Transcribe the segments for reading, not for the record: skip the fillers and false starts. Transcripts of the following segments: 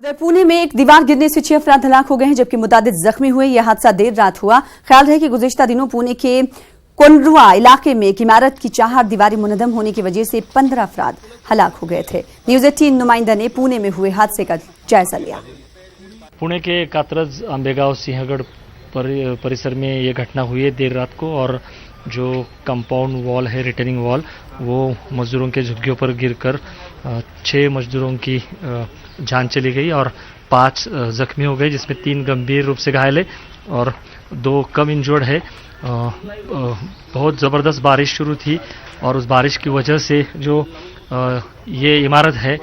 उधर पुणे में एक दीवार गिरने से 6 अफराद हलाक हो गए हैं, जबकि मुतादिद जख्मी हुए। यह हादसा देर रात हुआ। ख्याल है कि गुज़िश्ता दिनों पुणे के कोंड्रुआ इलाके में एक इमारत की चार दीवारी मुनहदम होने की वजह से 15 अफराद हलाक हो गए थे। न्यूज़ 18 नुमाइंदा ने पुणे में हुए हादसे का जायजा लिया। पुणे के कात्रज आंबेगांव सिंहगढ़ परिसर में ये घटना हुई है देर रात को, और जो कंपाउंड वॉल है, रिटेनिंग वॉल, वो मजदूरों के झुग्गियों पर गिरकर 6 मजदूरों की जान चली गई और 5 जख्मी हो गए, जिसमें 3 गंभीर रूप से घायल है और 2 कम इंजर्ड है। बहुत ज़बरदस्त बारिश शुरू थी और उस बारिश की वजह से जो ये इमारत है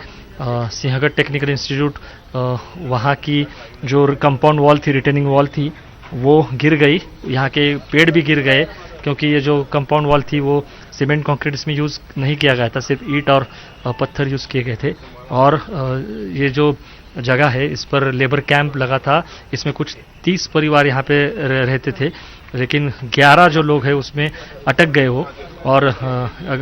सिंहगढ़ टेक्निकल इंस्टीट्यूट, वहाँ की जो कंपाउंड वॉल थी, रिटेनिंग वॉल थी, वो गिर गई। यहाँ के पेड़ भी गिर गए, क्योंकि ये जो कंपाउंड वॉल थी वो सीमेंट कंक्रीट इसमें यूज़ नहीं किया गया था, सिर्फ ईंट और पत्थर यूज़ किए गए थे। और ये जो जगह है, इस पर लेबर कैंप लगा था। इसमें कुछ 30 परिवार यहाँ पे रहते थे, लेकिन 11 जो लोग हैं उसमें अटक गए हो, और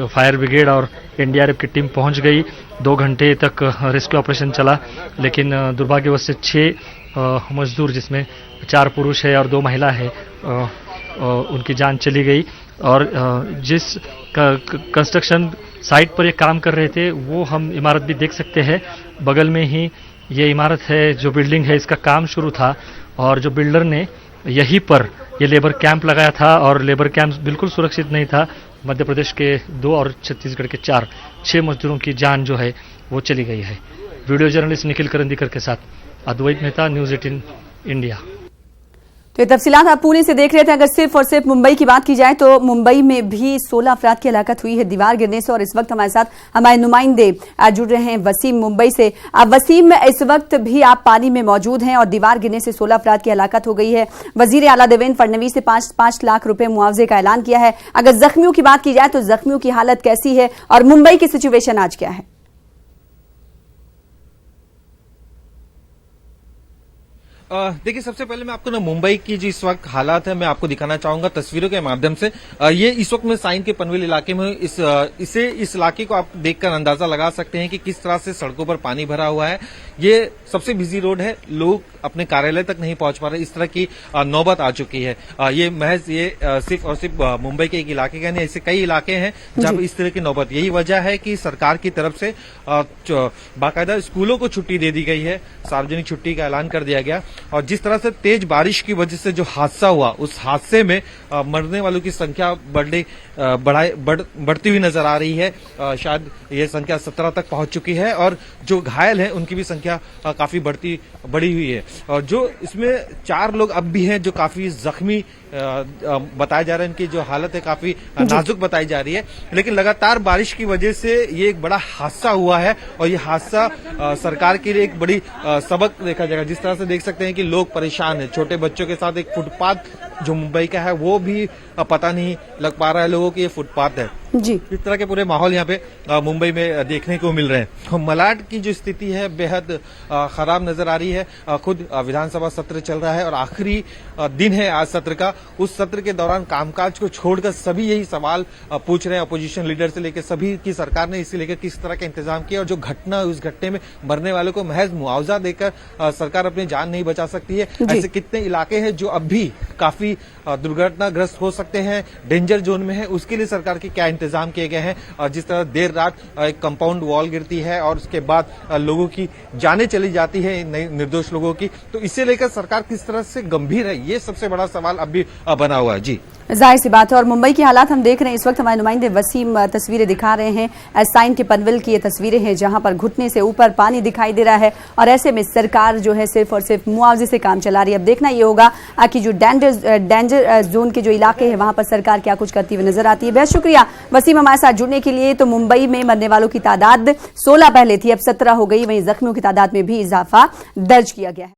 फायर ब्रिगेड और एनडीआरएफ की टीम पहुँच गई। 2 घंटे तक रेस्क्यू ऑपरेशन चला, लेकिन दुर्भाग्यवश से 6 मजदूर, जिसमें 4 पुरुष है और 2 महिला है, उनकी जान चली गई। और जिस कंस्ट्रक्शन साइट पर ये काम कर रहे थे, वो हम इमारत भी देख सकते हैं। बगल में ही ये इमारत है, जो बिल्डिंग है, इसका काम शुरू था, और जो बिल्डर ने यहीं पर ये लेबर कैंप लगाया था, और लेबर कैंप बिल्कुल सुरक्षित नहीं था। मध्य प्रदेश के 2 और छत्तीसगढ़ के 6 मजदूरों की जान जो है वो चली गई है। वीडियो जर्नलिस्ट निखिल करंदीकर के साथ अद्वैत मेहता, न्यूज़ 18 इंडिया। तो ये तफसीलात आप पुणे से देख रहे थे। अगर सिर्फ और सिर्फ मुंबई की बात की जाए तो मुंबई में भी 16 अफराद की हलाकत हुई है दीवार गिरने से। और इस वक्त हमारे साथ हमारे नुमाइंदे जुड़ रहे हैं, वसीम मुंबई से। वसीम, इस वक्त भी आप पानी में मौजूद हैं और दीवार गिरने से 16 अफराद की हलाकत हो गई है। वजीर आला देवेंद्र फडणवीस ने 5 लाख रुपए मुआवजे का ऐलान किया है। अगर जख्मियों की बात की जाए तो जख्मियों की हालत कैसी है और मुंबई की सिचुएशन आज क्या है? देखिए, सबसे पहले मैं आपको ना मुंबई की जो इस वक्त हालात है मैं आपको दिखाना चाहूंगा तस्वीरों के माध्यम से। ये इस वक्त मैं साइन के पनवेल इलाके में इस इलाके को आप देखकर अंदाजा लगा सकते हैं कि किस तरह से सड़कों पर पानी भरा हुआ है। ये सबसे बिजी रोड है, लोग अपने कार्यालय तक नहीं पहुंच पा रहे, इस तरह की नौबत आ चुकी है। ये महज सिर्फ और सिर्फ मुंबई के एक इलाके का नहीं, ऐसे कई इलाके हैं जहां इस तरह की नौबत। यही वजह है कि सरकार की तरफ से बाकायदा स्कूलों को छुट्टी दे दी गई है, सार्वजनिक छुट्टी का ऐलान कर दिया गया। और जिस तरह से तेज बारिश की वजह से जो हादसा हुआ, उस हादसे में मरने वालों की संख्या बढ़ती हुई नजर आ रही है। शायद ये संख्या 17 तक पहुंच चुकी है, और जो घायल हैं उनकी भी संख्या काफी बढ़ी हुई है। और जो इसमें 4 लोग अब भी हैं जो काफी जख्मी बताया जा रहा है, इनकी जो हालत है काफी नाजुक बताई जा रही है। लेकिन लगातार बारिश की वजह से ये एक बड़ा हादसा हुआ है, और ये हादसा सरकार के लिए एक बड़ी सबक देखा जाएगा। जिस तरह से देख सकते हैं कि लोग परेशान हैं, छोटे बच्चों के साथ। एक फुटपाथ जो मुंबई का है वो भी पता नहीं लग पा रहा है लोगों की ये फुटपाथ है जी। इस तरह के पूरे माहौल यहाँ पे मुंबई में देखने को मिल रहे हैं। मलाड की जो स्थिति है बेहद खराब नजर आ रही है। खुद विधानसभा सत्र चल रहा है और आखिरी दिन है आज सत्र का। उस सत्र के दौरान कामकाज को छोड़कर सभी यही सवाल पूछ रहे हैं, अपोजिशन लीडर से लेकर सभी की सरकार ने इसे लेकर किस तरह का इंतजाम किया, और जो घटना उस घटने में मरने वालों को महज मुआवजा देकर सरकार अपनी जान नहीं बचा सकती है। ऐसे कितने इलाके हैं जो अब भी काफी दुर्घटनाग्रस्त हो सकते हैं, डेंजर जोन में है, उसके लिए सरकार के क्या इंतजाम किए गए हैं। और जिस तरह देर रात एक कंपाउंड वॉल गिरती है और उसके बाद लोगों की जानें चली जाती है, निर्दोष लोगों की, तो इसे लेकर सरकार किस तरह से गंभीर है, ये सबसे बड़ा सवाल अब भी बना हुआ है। जी, जाहिर सी बात है। और मुंबई की हालात हम देख रहे हैं इस वक्त। हमारे नुमाइंदे वसीम तस्वीरें दिखा रहे हैं। साइन के पनवेल की ये तस्वीरें हैं जहां पर घुटने से ऊपर पानी दिखाई दे रहा है, और ऐसे में सरकार जो है सिर्फ और सिर्फ मुआवजे से काम चला रही है। अब देखना ये होगा कि जो डेंजर जोन के जो इलाके हैं वहां पर सरकार क्या कुछ करती हुई नजर आती है। बेहद शुक्रिया वसीम हमारे साथ जुड़ने के लिए। तो मुंबई में मरने वालों की तादाद 16 पहले थी, अब 17 हो गई। वहीं जख्मियों की तादाद में भी इजाफा दर्ज किया गया है।